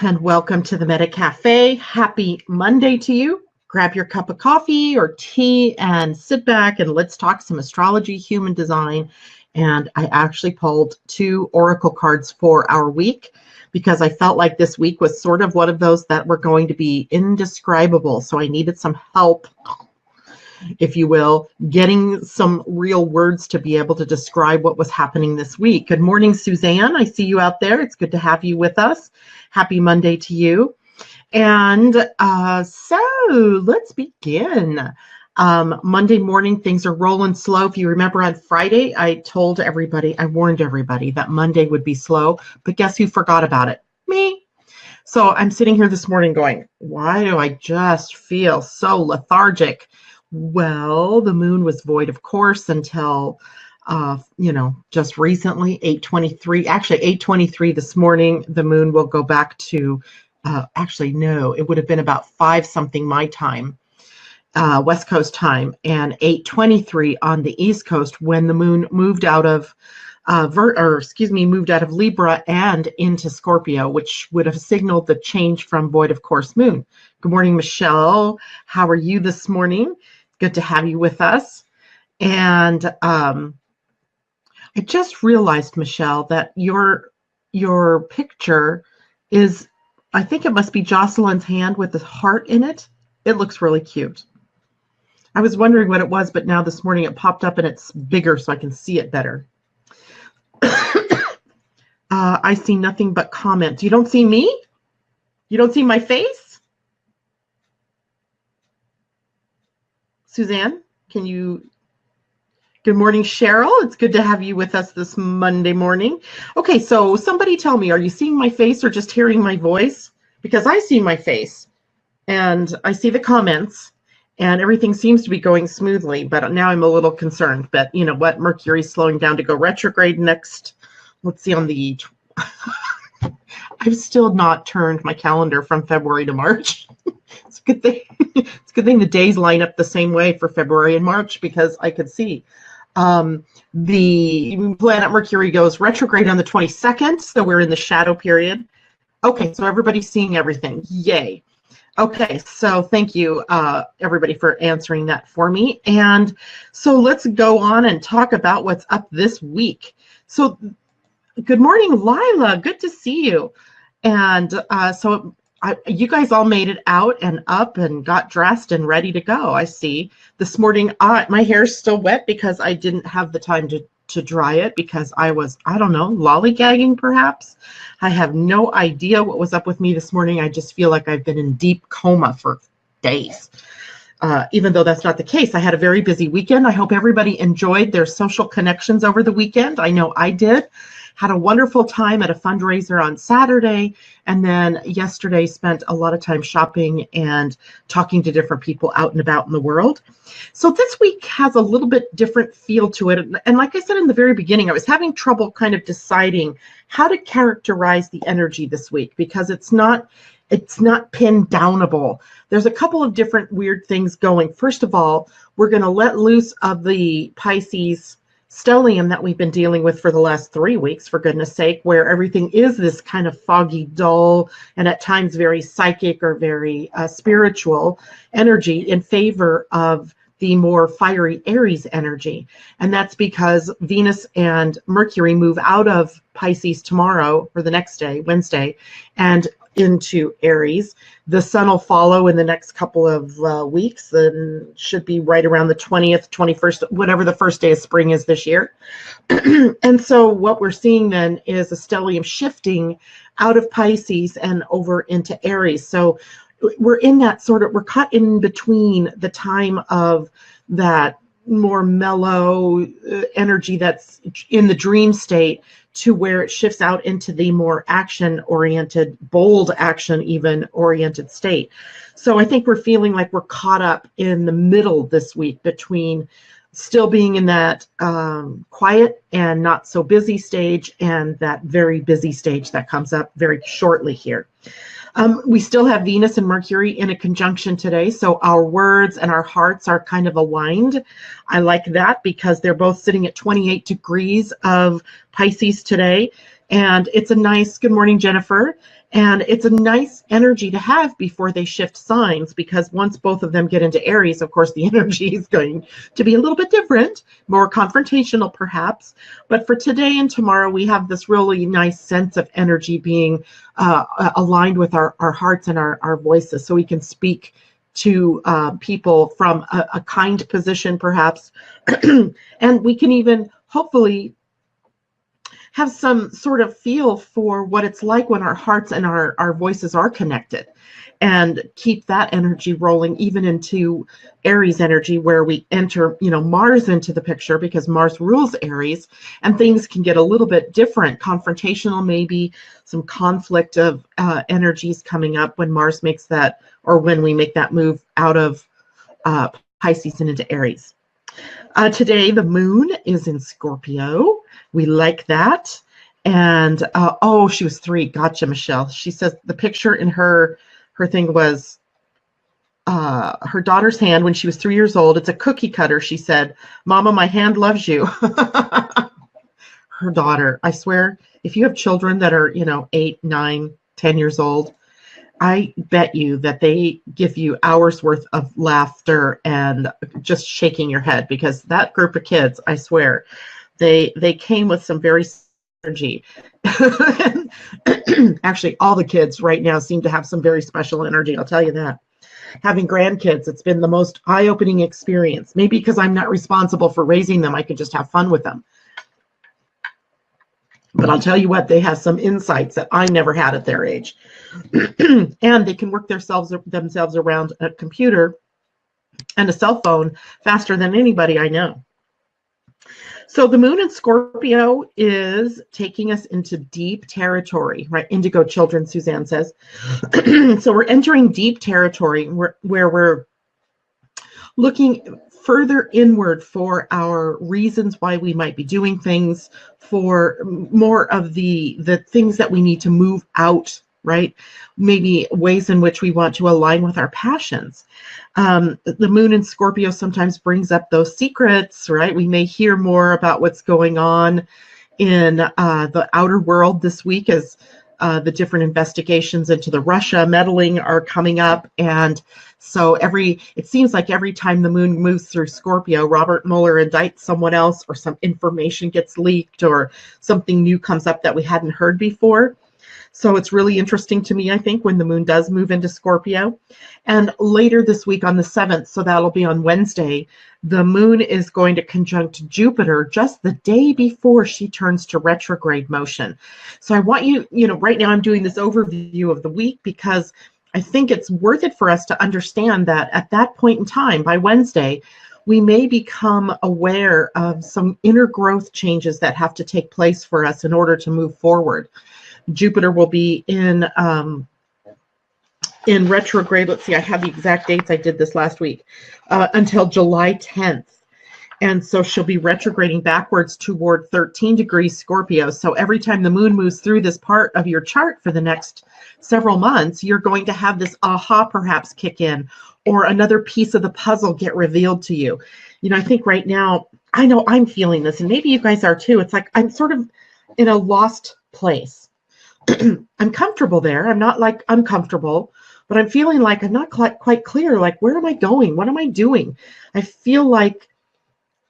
and welcome to the Meta Cafe. Happy Monday to you. Grab your cup of coffee or tea and sit back and let's talk some astrology, human design. And I actually pulled 2 oracle cards for our week because I felt like this week was sort of one of those that were going to be indescribable. So I needed some help, if you will, getting some real words to be able to describe what was happening this week. Good morning, Suzanne. I see you out there. It's good to have you with us. Happy Monday to you. And so let's begin. Monday morning, things are rolling slow. If you remember on Friday, I warned everybody that Monday would be slow, but guess who forgot about it? Me. So I'm sitting here this morning going, why do I just feel so lethargic? Well, the moon was void, of course, until, just recently, 8:23. Actually, 8:23 this morning, the moon will go back to, it would have been about 5-something my time, West Coast time, and 8:23 on the East Coast when the moon moved out of Libra and into Scorpio, which would have signaled the change from void of course moon. Good morning, Michelle. How are you this morning? Good to have you with us. And I just realized, Michelle, that your picture is, I think it must be Jocelyn's hand with the heart in it. It looks really cute. I was wondering what it was, but now this morning it popped up and it's bigger so I can see it better. I see nothing but comments. You don't see me? You don't see my face? Suzanne, can you? Good morning, Cheryl. It's good to have you with us this Monday morning. Okay, so somebody tell me, are you seeing my face or just hearing my voice? Because I see my face and I see the comments and everything seems to be going smoothly, but now I'm a little concerned. But you know what? Mercury's slowing down to go retrograde next. Let's see on the... I've still not turned my calendar from February to March. It's a good thing. It's a good thing the days line up the same way for February and March because I could see. The planet Mercury goes retrograde on the 22nd, so we're in the shadow period. Okay, so everybody's seeing everything. Yay. Okay, so thank you, everybody, for answering that for me. And so let's go on and talk about what's up this week. So good morning, Lila. Good to see you. And you guys all made it out and up and got dressed and ready to go. I see. This morning, my hair's still wet because I didn't have the time to dry it because I was, I don't know, lollygagging perhaps. I have no idea what was up with me this morning. I just feel like I've been in deep coma for days. Even though that's not the case. I had a very busy weekend. I hope everybody enjoyed their social connections over the weekend. I know I did. Had a wonderful time at a fundraiser on Saturday, and then yesterday spent a lot of time shopping and talking to different people out and about in the world. So this week has a little bit different feel to it. And like I said in the very beginning, I was having trouble kind of deciding how to characterize the energy this week because it's not pinned downable. There's a couple of different weird things going. First of all, we're going to let loose of the Pisces stellium that we've been dealing with for the last 3 weeks, for goodness sake, where everything is this kind of foggy, dull, and at times very psychic or very spiritual energy in favor of the more fiery Aries energy. And that's because Venus and Mercury move out of Pisces tomorrow or the next day, Wednesday, and into Aries. The sun will follow in the next couple of weeks and should be right around the 20th, 21st, whatever the first day of spring is this year. And so what we're seeing then is a stellium shifting out of Pisces and over into Aries. So we're in that we're caught in between the time of that more mellow energy that's in the dream state to where it shifts out into the more action-oriented, bold action even oriented state. So I think we're feeling like we're caught up in the middle this week between still being in that quiet and not so busy stage and that very busy stage that comes up very shortly here. We still have Venus and Mercury in a conjunction today, so our words and our hearts are kind of aligned. I like that because they're both sitting at 28 degrees of Pisces today, And it's a nice, good morning, Jennifer. And it's a nice energy to have before they shift signs, because once both of them get into Aries, of course, the energy is going to be a little bit different, more confrontational perhaps. But for today and tomorrow, we have this really nice sense of energy being aligned with our hearts and our voices, so we can speak to people from a kind position perhaps. And we can even hopefully have some sort of feel for what it's like when our hearts and our voices are connected, and keep that energy rolling even into Aries energy, where we enter, Mars into the picture, because Mars rules Aries, and things can get a little bit different, confrontational, maybe some conflict of energies coming up when Mars makes that, or when we make that move out of Pisces and into Aries. Today, the moon is in Scorpio. We like that. And, oh, she was 3. Gotcha, Michelle. She says the picture in her thing was her daughter's hand when she was 3 years old. It's a cookie cutter. She said, "Mama, my hand loves you." Her daughter, I swear, if you have children that are, 8, 9, 10 years old, I bet you that they give you hours worth of laughter and just shaking your head, because that group of kids, I swear, they came with some very energy. Actually, all the kids right now seem to have some very special energy, I'll tell you that. Having grandkids, it's been the most eye-opening experience. Maybe because I'm not responsible for raising them, I can just have fun with them. But I'll tell you what, they have some insights that I never had at their age. And they can work themselves around a computer and a cell phone faster than anybody I know. So the moon in Scorpio is taking us into deep territory, right? Indigo children, Suzanne says. So we're entering deep territory where we're looking further inward for our reasons why we might be doing things, for more of the things that we need to move out, right? Maybe ways in which we want to align with our passions. The moon in Scorpio sometimes brings up those secrets, right? We may hear more about what's going on in the outer world this week, as the different investigations into the Russia meddling are coming up. And so it seems like every time the moon moves through Scorpio, Robert Mueller indicts someone else, or some information gets leaked, or something new comes up that we hadn't heard before. So it's really interesting to me, I think, when the moon does move into Scorpio. And later this week on the 7th, so that'll be on Wednesday, the moon is going to conjunct Jupiter just the day before she turns to retrograde motion. So I want you, right now I'm doing this overview of the week because I think it's worth it for us to understand that at that point in time, by Wednesday, we may become aware of some inner growth changes that have to take place for us in order to move forward. Jupiter will be in retrograde. Let's see, I have the exact dates. I did this last week, until July 10th. And so she'll be retrograding backwards toward 13 degrees Scorpio. So every time the moon moves through this part of your chart for the next several months, you're going to have this aha perhaps kick in, or another piece of the puzzle get revealed to you. I think right now, I know I'm feeling this, and maybe you guys are too. It's like I'm sort of in a lost place. I'm comfortable there. I'm not like uncomfortable, but I'm feeling like I'm not quite clear. Like, where am I going? What am I doing? I feel like,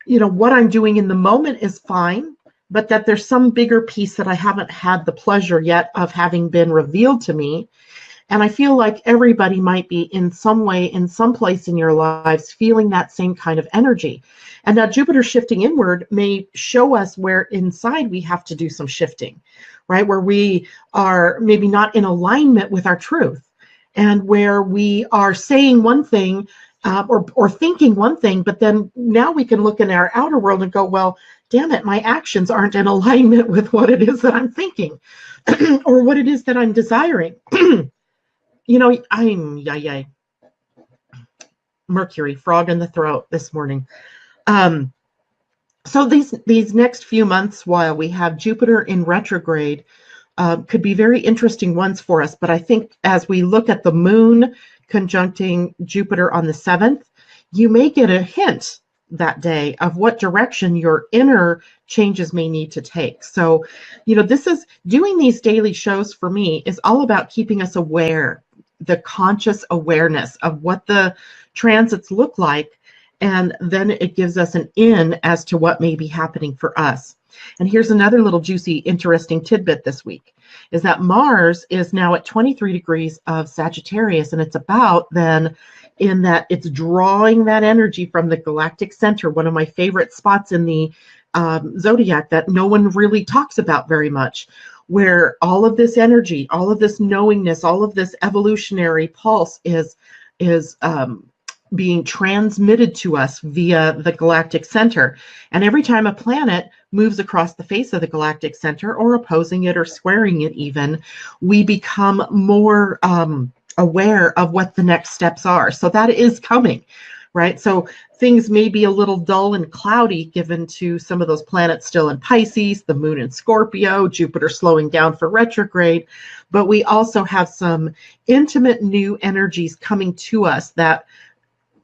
what I'm doing in the moment is fine, but that there's some bigger piece that I haven't had the pleasure yet of having been revealed to me. And I feel like everybody might be in some way, in some place in your lives, feeling that same kind of energy. And now Jupiter shifting inward may show us where inside we have to do some shifting, right? Where we are maybe not in alignment with our truth, and where we are saying one thing or thinking one thing, but then now we can look in our outer world and go, well, damn it, my actions aren't in alignment with what it is that I'm thinking or what it is that I'm desiring. Mercury, frog in the throat this morning. So these next few months, while we have Jupiter in retrograde, could be very interesting ones for us. But I think as we look at the moon conjuncting Jupiter on the 7th, you may get a hint that day of what direction your inner changes may need to take. So, this is doing these daily shows for me is all about keeping us aware, the conscious awareness of what the transits look like. And then it gives us an in as to what may be happening for us. And here's another little juicy, interesting tidbit this week is that Mars is now at 23 degrees of Sagittarius. And it's about then in that it's drawing that energy from the galactic center, one of my favorite spots in the zodiac that no one really talks about very much, where all of this energy, all of this knowingness, all of this evolutionary pulse is being transmitted to us via the galactic center. And every time a planet moves across the face of the galactic center, or opposing it or squaring it even, we become more aware of what the next steps are. So that is coming, right? So things may be a little dull and cloudy given to some of those planets still in Pisces, the moon in Scorpio, Jupiter slowing down for retrograde, but we also have some intimate new energies coming to us that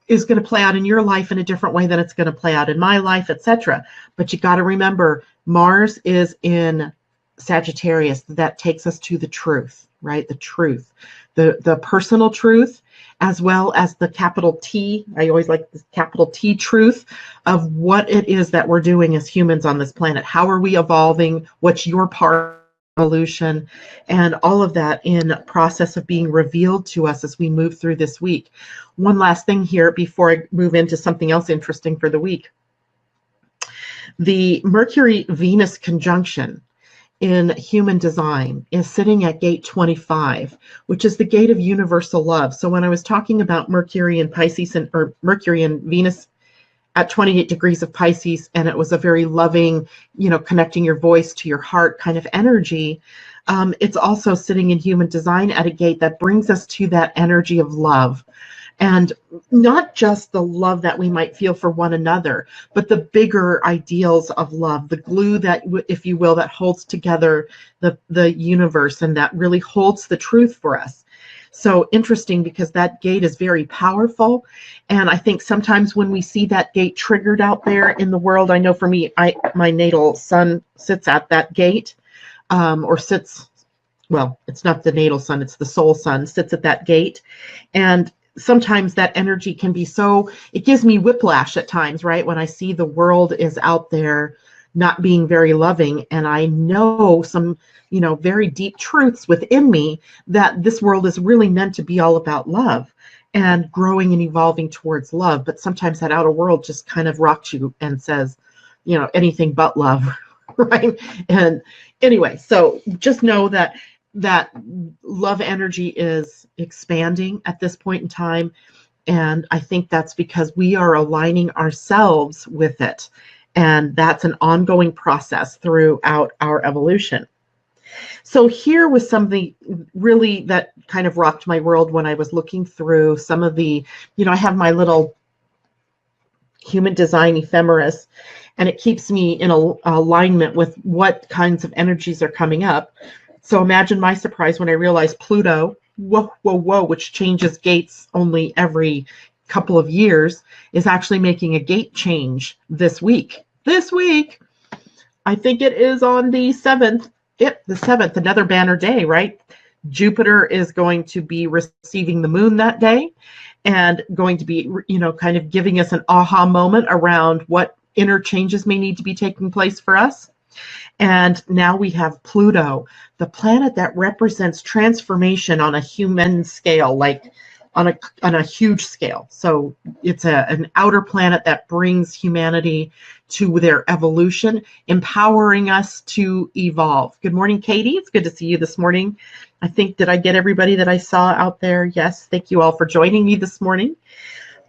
is going to play out in your life in a different way than it's going to play out in my life, etc. But you got to remember, Mars is in Sagittarius. That takes us to the truth, right? The truth, the personal truth, as well as the capital T. I always like the capital T truth of what it is that we're doing as humans on this planet. How are we evolving? What's your part? Evolution, and all of that in process of being revealed to us as we move through this week. One last thing here before I move into something else interesting for the week. The Mercury-Venus conjunction in human design is sitting at gate 25, which is the gate of universal love. So when I was talking about Mercury and Pisces, or Mercury and Venus at 28 degrees of Pisces, and it was a very loving, connecting your voice to your heart kind of energy. It's also sitting in human design at a gate that brings us to that energy of love. And not just the love that we might feel for one another, but the bigger ideals of love, the glue that, if you will, that holds together the universe and that really holds the truth for us. So interesting, because that gate is very powerful. And I think sometimes when we see that gate triggered out there in the world, I know for me, my natal sun sits at that gate, well, it's not the natal sun, it's the soul sun, sits at that gate. And sometimes that energy can be it gives me whiplash at times, right? When I see the world is out there not being very loving, and I know some very deep truths within me that this world is really meant to be all about love and growing and evolving towards love. But sometimes that outer world just kind of rocks you and says, anything but love, right? And anyway, so just know that love energy is expanding at this point in time. And I think that's because we are aligning ourselves with it. And that's an ongoing process throughout our evolution. So here was something really that kind of rocked my world when I was looking through some of the, I have my little human design ephemeris, and it keeps me in alignment with what kinds of energies are coming up. So imagine my surprise when I realized Pluto, which changes gates only every couple of years, is actually making a gate change this week. I think it is on the 7th. Yep, the 7th, another banner day, right? Jupiter is going to be receiving the moon that day and going to be, kind of giving us an aha moment around what inner changes may need to be taking place for us. And now we have Pluto, the planet that represents transformation on a human scale, like on a huge scale. So it's an outer planet that brings humanity to their evolution, empowering us to evolve. Good morning, Katie. It's good to see you this morning. I think, did I get everybody that I saw out there? Yes. Thank you all for joining me this morning.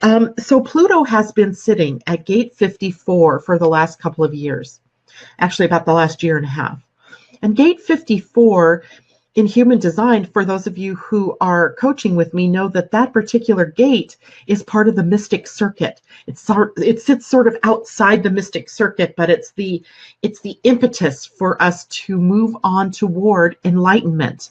So Pluto has been sitting at gate 54 for the last couple of years, actually about the last year and a half. And gate 54 in human design, for those of you who are coaching with me, know that that particular gate is part of the mystic circuit. It sits sort of outside the mystic circuit, but it's the impetus for us to move on toward enlightenment.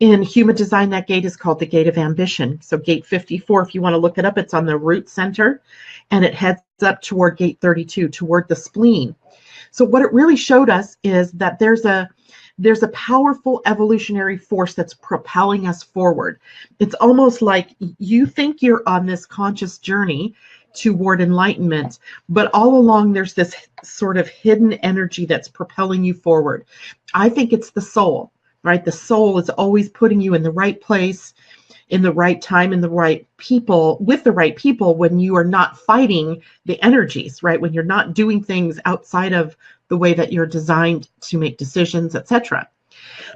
In human design, that gate is called the gate of ambition. So gate 54, if you want to look it up, it's on the root center, and it heads up toward gate 32, toward the spleen. So what it really showed us is that there's a powerful evolutionary force that's propelling us forward. It's almost like you think you're on this conscious journey toward enlightenment, but all along there's this sort of hidden energy that's propelling you forward. I think it's the soul, right? The soul is always putting you in the right place, in the right time, in the right people, with the right people, when you are not fighting the energies, right? When you're not doing things outside of the way that you're designed to make decisions, etc.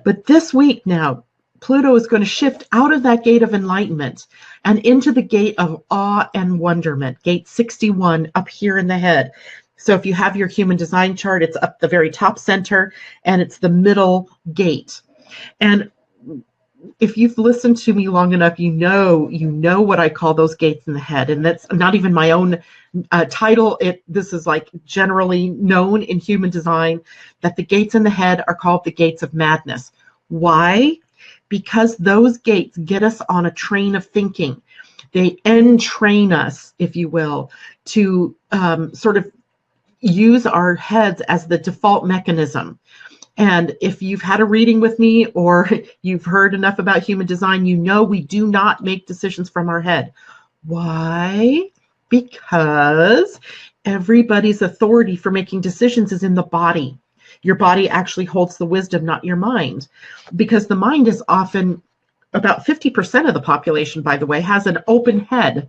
But this week now, Pluto is going to shift out of that gate of enlightenment and into the gate of awe and wonderment, gate 61 up here in the head. So if you have your human design chart, it's up the very top center, and it's the middle gate. And if you've listened to me long enough, you know what I call those gates in the head. And that's not even my own title. This is like generally known in human design, that the gates in the head are called the gates of madness. Why? Because those gates get us on a train of thinking. They entrain us, if you will, to sort of use our heads as the default mechanism. And if you've had a reading with me, or you've heard enough about human design, you know we do not make decisions from our head. Why? Because everybody's authority for making decisions is in the body. Your body actually holds the wisdom, not your mind. Because the mind is often, about 50% of the population, by the way, has an open head.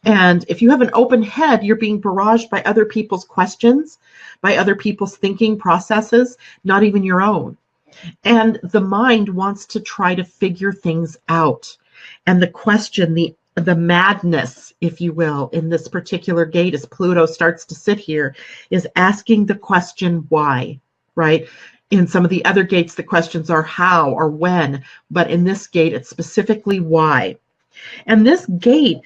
And if you have an open head, you're being barraged by other people's questions, by other people's thinking processes, not even your own. And the mind wants to try to figure things out. And the question, the madness, if you will, in this particular gate, as Pluto starts to sit here, is asking the question why, right? In some of the other gates, the questions are how or when, but in this gate, it's specifically why. And this gate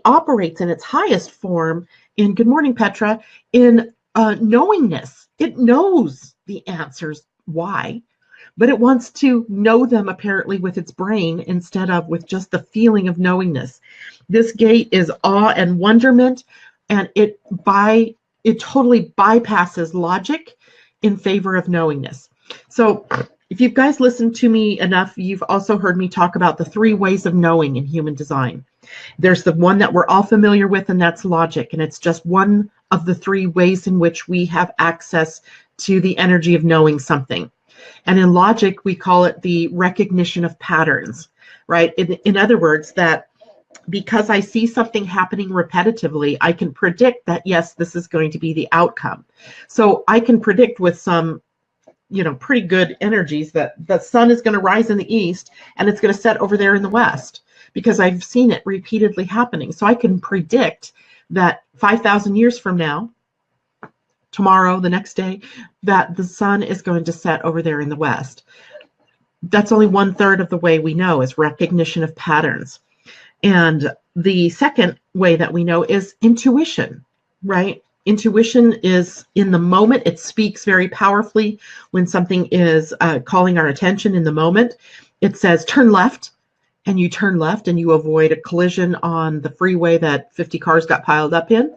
operates in its highest form in, good morning, Petra, in knowingness. It knows the answers why, but it wants to know them apparently with its brain instead of with just the feeling of knowingness. This gate is awe and wonderment, and it totally bypasses logic in favor of knowingness. So if you guys listened to me enough, you've also heard me talk about the 3 ways of knowing in human design. There's the one that we're all familiar with, and that's logic. And it's just one of the 3 ways in which we have access to the energy of knowing something. And in logic, we call it the recognition of patterns, right? In other words, that because I see something happening repetitively, I can predict that, yes, this is going to be the outcome. So I can predict with some pretty good energies that the sun is going to rise in the east and it's going to set over there in the west, because I've seen it repeatedly happening. So I can predict that 5,000 years from now, tomorrow, the next day, that the sun is going to set over there in the west. That's only 1/3 of the way we know, is recognition of patterns. And the second way that we know is intuition, right? Intuition is in the moment. It speaks very powerfully when something is calling our attention in the moment. It says, turn left, and you turn left and you avoid a collision on the freeway that 50 cars got piled up in,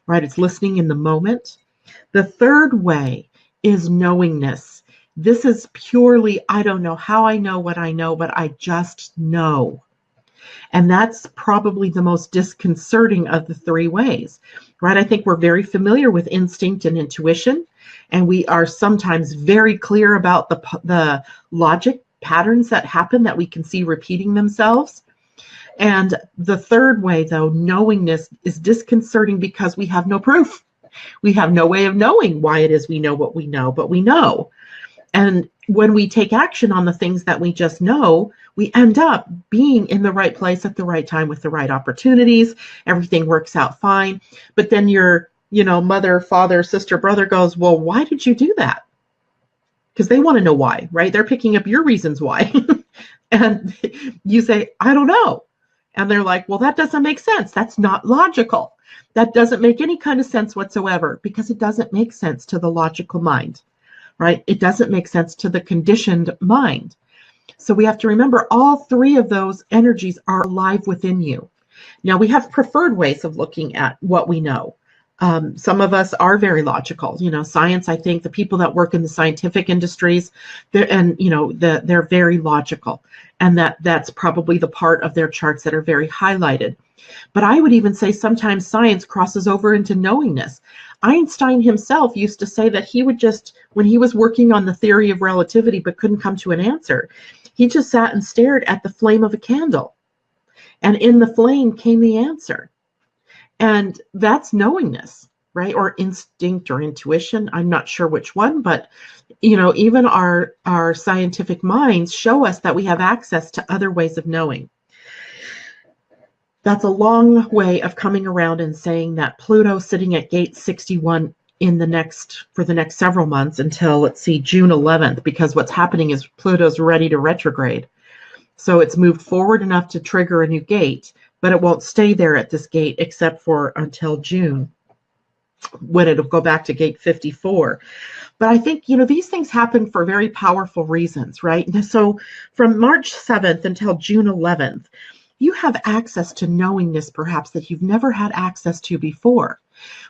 right? It's listening in the moment. The third way is knowingness. This is purely, I don't know how I know what I know, but I just know. And that's probably the most disconcerting of the 3 ways, right? I think we're very familiar with instinct and intuition, and we are sometimes very clear about the logic patterns that happen that we can see repeating themselves. And the third way, though, knowingness, is disconcerting because we have no proof. We have no way of knowing why it is we know what we know, but we know. And when we take action on the things that we just know, we end up being in the right place at the right time with the right opportunities. Everything works out fine. But then your, mother, father, sister, brother goes, well, why did you do that? because they want to know why, right? They're picking up your reasons why. And you say, I don't know. And they're like, well, that doesn't make sense. That's not logical. That doesn't make any kind of sense whatsoever, because it doesn't make sense to the logical mind, right? It doesn't make sense to the conditioned mind. So we have to remember all three of those energies are alive within you. Now, we have preferred ways of looking at what we know. Some of us are very logical. Science, I think the people that work in the scientific industries, they're very logical. And that's probably the part of their charts that are very highlighted. But I would even say sometimes science crosses over into knowingness. Einstein himself used to say that he would just, when he was working on the theory of relativity but couldn't come to an answer, he just sat and stared at the flame of a candle. And in the flame came the answer. And that's knowingness, right? Or instinct or intuition. I'm not sure which one, but even our scientific minds show us that we have access to other ways of knowing. That's a long way of coming around and saying that Pluto sitting at gate 61 for the next several months until, let's see, June 11th, because what's happening is Pluto's ready to retrograde. So it's moved forward enough to trigger a new gate, but it won't stay there at this gate except for until June, when it'll go back to gate 54. But I think, these things happen for very powerful reasons, right? And so from March 7th until June 11th, you have access to knowingness perhaps that you've never had access to before.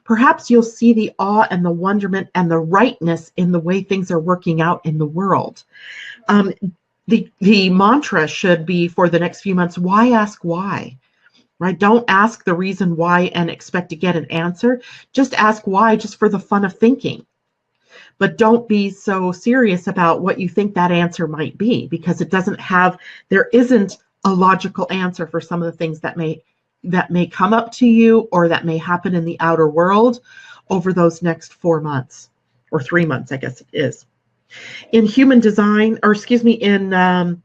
Perhaps you'll see the awe and the wonderment and the rightness in the way things are working out in the world. The mantra should be for the next few months, why ask why? Right? Don't ask the reason why and expect to get an answer. Just ask why, just for the fun of thinking. But don't be so serious about what you think that answer might be, because there isn't a logical answer for some of the things that may come up to you or that may happen in the outer world over those next 4 months, or 3 months, I guess it is. In human design, in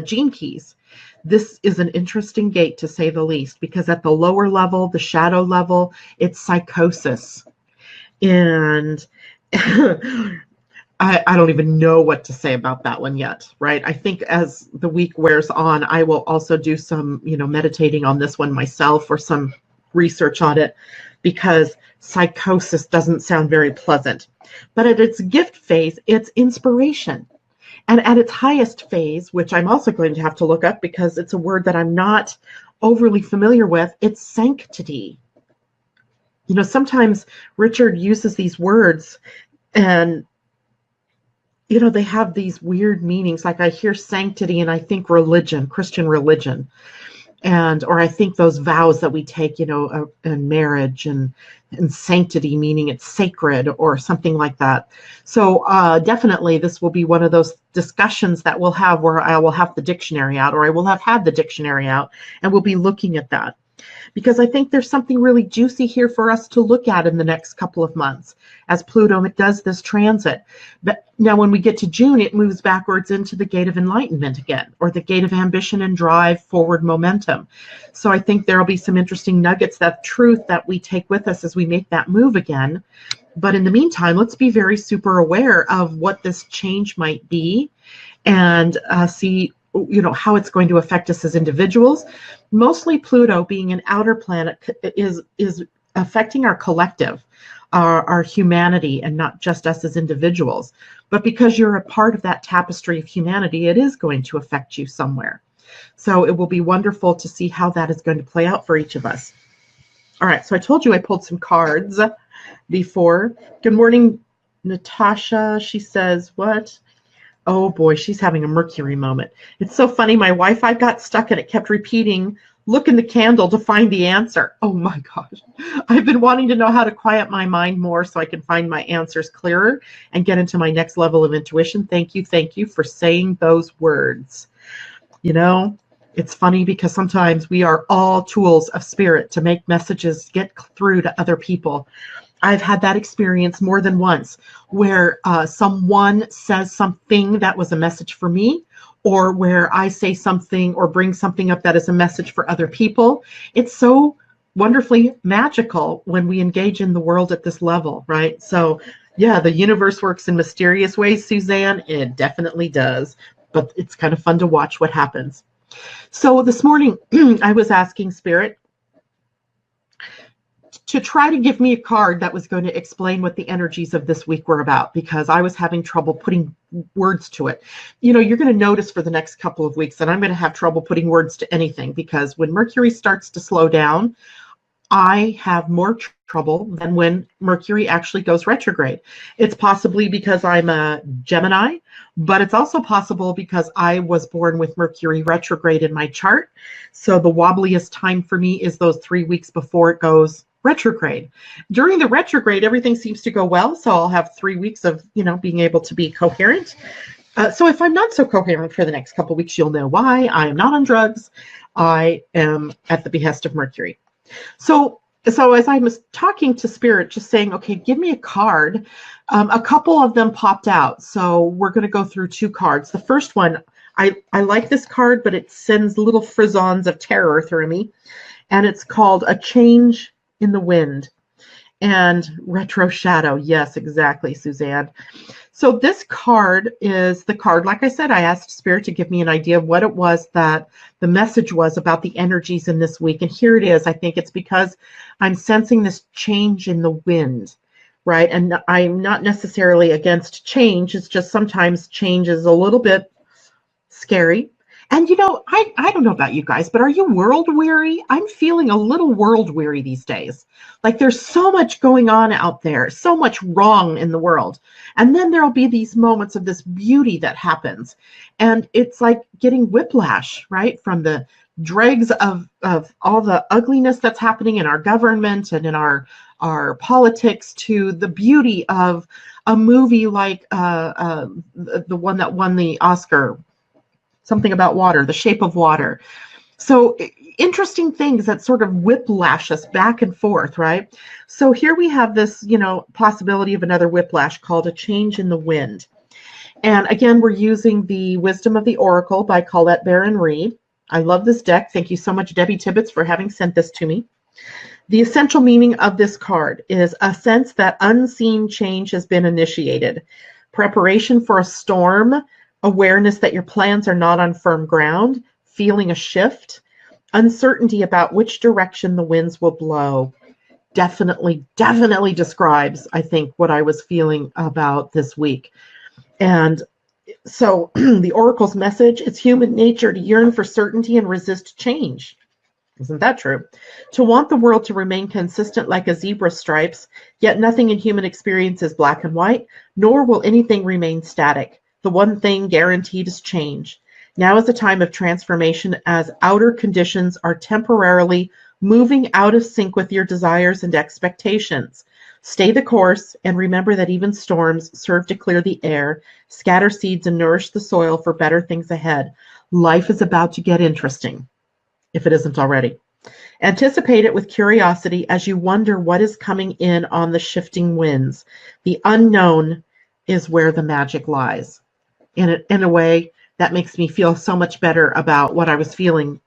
gene keys, this is an interesting gate, to say the least, because at the lower level, the shadow level, it's psychosis. And I don't even know what to say about that one yet, right? I think as the week wears on, I will also do some, meditating on this one myself, or some research on it, because psychosis doesn't sound very pleasant. But at its gift phase, it's inspiration. And at its highest phase, which I'm also going to have to look up because it's a word that I'm not overly familiar with, it's sanctity. Sometimes Richard uses these words and, they have these weird meanings. Like I hear sanctity and I think religion, Christian religion. Or I think those vows that we take, in marriage, and sanctity, meaning it's sacred or something like that. So definitely this will be one of those discussions that we'll have where I will have the dictionary out, or I will have had the dictionary out, and we'll be looking at that. Because I think there's something really juicy here for us to look at in the next couple of months as Pluto does this transit. But now when we get to June, it moves backwards into the gate of enlightenment again, or the gate of ambition and drive, forward momentum. So I think there'll be some interesting nuggets of truth that we take with us as we make that move again. But in the meantime, let's be very super aware of what this change might be, and see how it's going to affect us as individuals. Mostly Pluto, being an outer planet, is affecting our collective, our humanity, and not just us as individuals. But because you're a part of that tapestry of humanity, it is going to affect you somewhere. So it will be wonderful to see how that is going to play out for each of us. All right, so I told you I pulled some cards before. Good morning, Natasha. She says, what? Oh boy, she's having a Mercury moment. It's so funny. My Wi-Fi got stuck and it kept repeating, look in the candle to find the answer. Oh my gosh. I've been wanting to know how to quiet my mind more so I can find my answers clearer and get into my next level of intuition. Thank you for saying those words. It's funny because sometimes we are all tools of spirit to make messages get through to other people. I've had that experience more than once where someone says something that was a message for me, or where I say something or bring something up that is a message for other people. It's so wonderfully magical when we engage in the world at this level, right? So Yeah, the universe works in mysterious ways, Suzanne. It definitely does. But it's kind of fun to watch what happens. So this morning, I was asking Spirit to try to give me a card that was going to explain what the energies of this week were about, because I was having trouble putting words to it. You know, you're going to notice for the next couple of weeks that I'm going to have trouble putting words to anything, because when Mercury starts to slow down, I have more trouble than when Mercury actually goes retrograde. It's possibly because I'm a Gemini, but it's also possible because I was born with Mercury retrograde in my chart. So the wobbliest time for me is those 3 weeks before it goes retrograde. During the retrograde, everything seems to go well. So I'll have 3 weeks of, being able to be coherent. So if I'm not so coherent for the next couple of weeks, you'll know why. I am not on drugs. I am at the behest of Mercury. So as I was talking to Spirit, just saying, okay, give me a card, a couple of them popped out. So we're going to go through 2 cards. The first one, I like this card, but it sends little frisons of terror through me. And it's called A Change in the Wind. And Retro Shadow. Yes, exactly, Suzanne. So this card is the card, like I said, I asked Spirit to give me an idea of what it was that the message was about the energies in this week. And here it is. I think it's because I'm sensing this change in the wind, right? And I'm not necessarily against change. It's just sometimes change is a little bit scary. And I don't know about you guys, but are you world weary? I'm feeling a little world weary these days. Like there's so much going on out there, so much wrong in the world. And then there'll be these moments of this beauty that happens. And it's like getting whiplash, right? From the dregs of all the ugliness that's happening in our government and in our politics, to the beauty of a movie like the one that won the Oscar, something about water, The Shape of Water. So interesting things that sort of whiplash us back and forth, right? So here we have this, possibility of another whiplash called A Change in the Wind. And again, we're using the Wisdom of the Oracle by Colette Baron Reed. I love this deck. Thank you so much, Debbie Tibbetts, for having sent this to me. The essential meaning of this card is a sense that unseen change has been initiated. Preparation for a storm, awareness that your plans are not on firm ground, feeling a shift, uncertainty about which direction the winds will blow. Definitely describes, I think, what I was feeling about this week. And so the Oracle's message, it's human nature to yearn for certainty and resist change. Isn't that true? To want the world to remain consistent like a zebra's stripes, yet nothing in human experience is black and white, nor will anything remain static. The one thing guaranteed is change. Now is a time of transformation as outer conditions are temporarily moving out of sync with your desires and expectations. Stay the course and remember that even storms serve to clear the air, scatter seeds, and nourish the soil for better things ahead. Life is about to get interesting, if it isn't already. Anticipate it with curiosity as you wonder what is coming in on the shifting winds. The unknown is where the magic lies. In a way, that makes me feel so much better about what I was feeling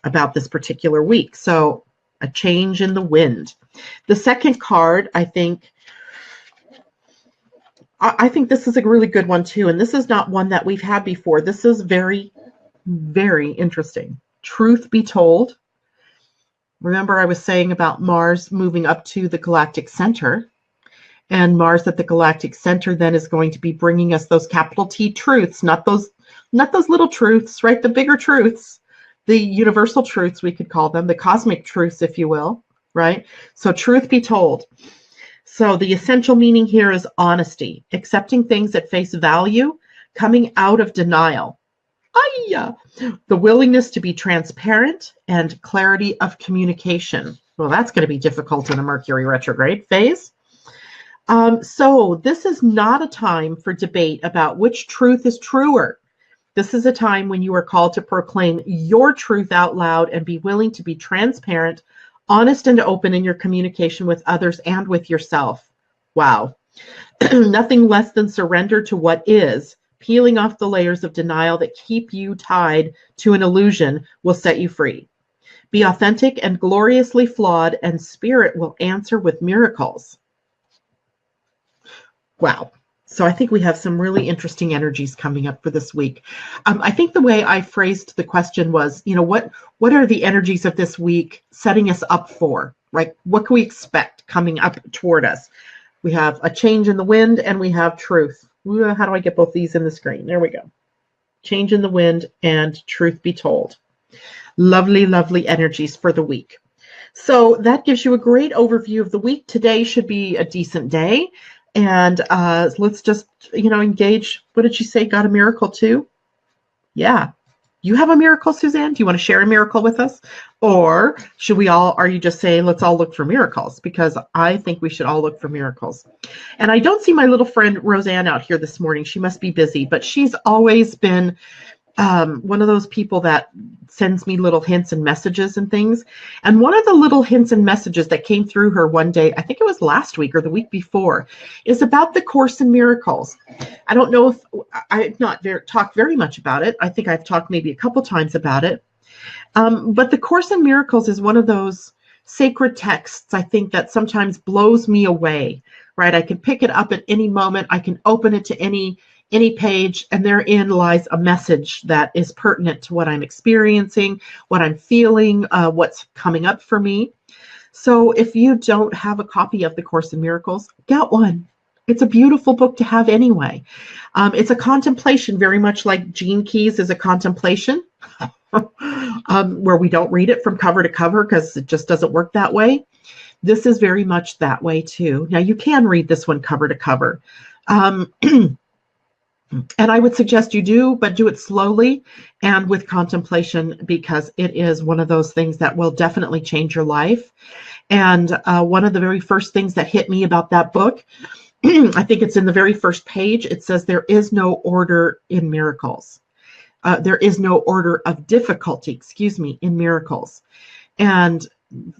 about this particular week. So, a change in the wind. The second card, I think this is a really good one too. And this is not one that we've had before. This is very, very interesting. Truth be told. Remember, I was saying about Mars moving up to the galactic center. And Mars at the galactic center then is going to be bringing us those capital T truths, not those little truths, right? The bigger truths, the universal truths, we could call them, the cosmic truths, if you will, right? So truth be told. So the essential meaning here is honesty, accepting things at face value, coming out of denial. The willingness to be transparent and clarity of communication. Well, that's going to be difficult in a Mercury retrograde phase. So this is not a time for debate about which truth is truer. This is a time when you are called to proclaim your truth out loud and be willing to be transparent, honest, and open in your communication with others and with yourself. Wow. Nothing less than surrender to what is, peeling off the layers of denial that keep you tied to an illusion will set you free. Be authentic and gloriously flawed, and spirit will answer with miracles. Wow. So I think we have some really interesting energies coming up for this week. I think the way I phrased the question was, what are the energies of this week setting us up for, right? What can we expect coming up toward us? We have a change in the wind and we have truth. How do I get both these in the screen? There we go. Change in the wind and truth be told. Lovely, lovely energies for the week. So that gives you a great overview of the week. Today should be a decent day. And let's just, engage. What did you say? Got a miracle too? Yeah. You have a miracle, Suzanne? Do you want to share a miracle with us? Or are you just saying, let's all look for miracles? Because I think we should all look for miracles. And I don't see my little friend Roseanne out here this morning. She must be busy, but she's always been one of those people that sends me little hints and messages and things. And one of the little hints and messages that came through her one day, I think it was last week or the week before, is about the Course in Miracles. I don't know if I've not talked very much about it. I think I've talked maybe a couple times about it. But the Course in Miracles is one of those sacred texts, I think, that sometimes blows me away, right? I can pick it up at any moment. I can open it to any page, and therein lies a message that is pertinent to what I'm experiencing, what I'm feeling, what's coming up for me. So if you don't have a copy of the Course in Miracles, get one. It's a beautiful book to have anyway. It's a contemplation, very much like Gene Keys is a contemplation, where we don't read it from cover to cover because it just doesn't work that way. This is very much that way too. Now you can read this one cover to cover. And I would suggest you do, but do it slowly and with contemplation, because it is one of those things that will definitely change your life. And one of the very first things that hit me about that book, I think it's in the very first page, it says there is no order in miracles. There is no order of difficulty, in miracles. And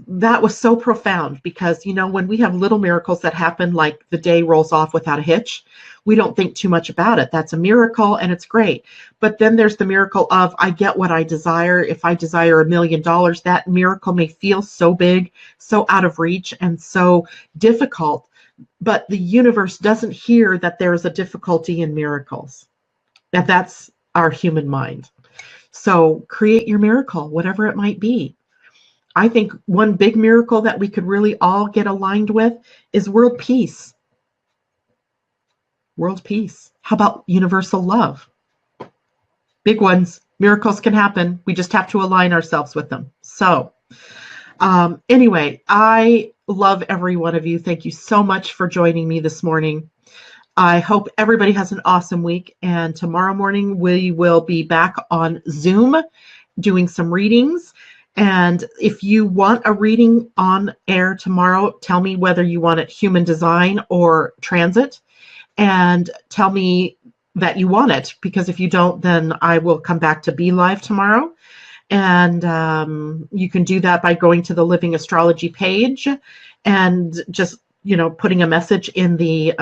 that was so profound because, when we have little miracles that happen, like the day rolls off without a hitch, we don't think too much about it. That's a miracle and it's great. But then there's the miracle of I get what I desire. If I desire $1 million, that miracle may feel so big, so out of reach and so difficult. But the universe doesn't hear that there is a difficulty in miracles. That's our human mind. So create your miracle, whatever it might be. I think one big miracle that we could really all get aligned with is world peace. World peace. How about universal love? Big ones. Miracles can happen. We just have to align ourselves with them. So anyway, I love every one of you. Thank you so much for joining me this morning. I hope everybody has an awesome week. And tomorrow morning, we will be back on Zoom doing some readings. And if you want a reading on air tomorrow, tell me whether you want it human design or transit, and tell me that you want it, because if you don't, then I will come back to be live tomorrow. And you can do that by going to the Living Astrology page and just putting a message in the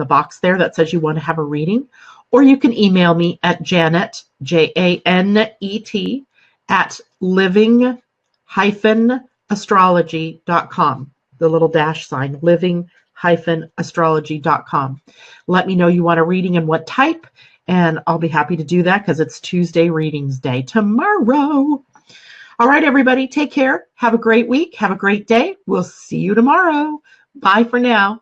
box there that says you want to have a reading, or you can email me at Janet, JANET, at living-astrology.com, the little dash sign, living-astrology.com. Let me know you want a reading and what type, and I'll be happy to do that because it's Tuesday Readings Day tomorrow. All right, everybody, take care. Have a great week. Have a great day. We'll see you tomorrow. Bye for now.